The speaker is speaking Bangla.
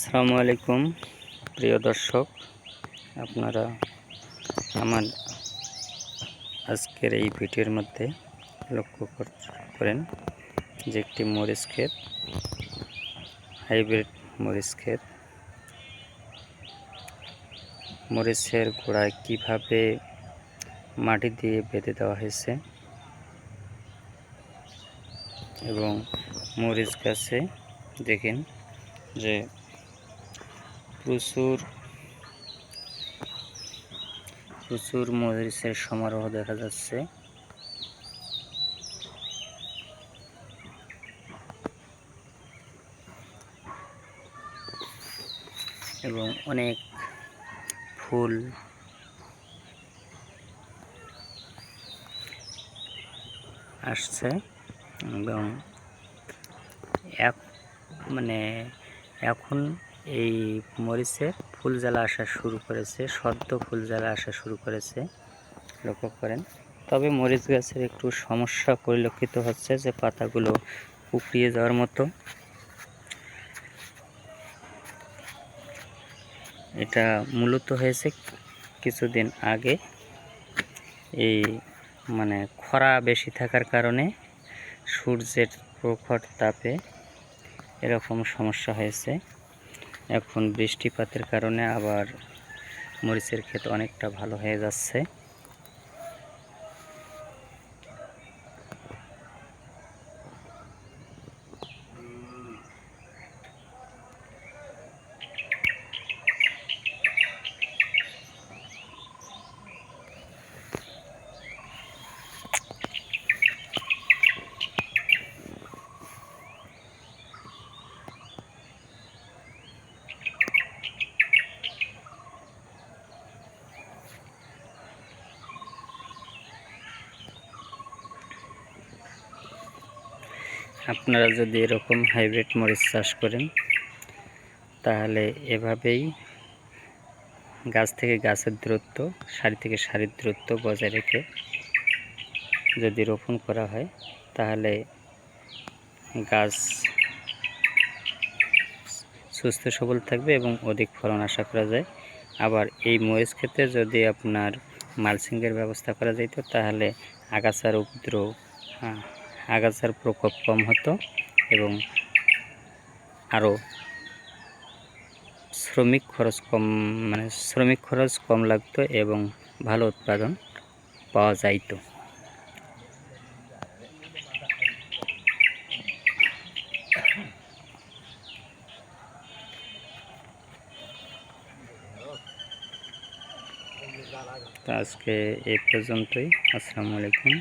আসসালামু আলাইকুম প্রিয় দর্শক, আপনারা আমার আজকের এই ভিডিওর মধ্যে লক্ষ্য করেন যে একটি মরিচ ক্ষেত, হাইব্রিড মরিচ ক্ষেত। মরিচের গোড়ায় কিভাবে মাটি দিয়ে বেঁধে দেওয়া হয়েছে এবং মরিচ গাছে দেখেন যে প্রচুর মরিচের সমারোহ দেখা যাচ্ছে এবং অনেক ফুল আসছে এবং এখন এই মরিচের ফুল জ্বালা আসা শুরু করেছে, সদ্য ফুল জ্বালা আসা শুরু করেছে, লক্ষ্য করেন। তবে মরিচ গাছের একটু সমস্যা পরিলক্ষিত হচ্ছে যে পাতাগুলো কুকড়িয়ে যাওয়ার মতো। এটা মূলত হয়েছে কিছুদিন আগে, এই খরা বেশি থাকার কারণে সূর্যের প্রখর তাপে এরকম সমস্যা হয়েছে। এখন বৃষ্টিপাতের কারণে আবার মরিচের ক্ষেত অনেকটা ভালো হয়ে যাচ্ছে। আপনারা যদি এরকম হাইব্রিড মরিচ চাষ করেন তাহলে এভাবেই গাছ থেকে গাছের দূরত্ব, সারি থেকে সারির দূরত্ব বজায় রেখে যদি রোপণ করা হয় তাহলে গাছ সুস্থ সবল থাকবে এবং অধিক ফলন আশা করা যায়। আবার এই মরিচ ক্ষেত্রে যদি আপনার মালচিংয়ের ব্যবস্থা করা যেত তাহলে আগাছার প্রকোপ কম হতো এবং আরও শ্রমিক খরচ কম লাগতো এবং ভালো উৎপাদন পাওয়া যাইত। তো আজকে এই পর্যন্তই। আসসালামু আলাইকুম।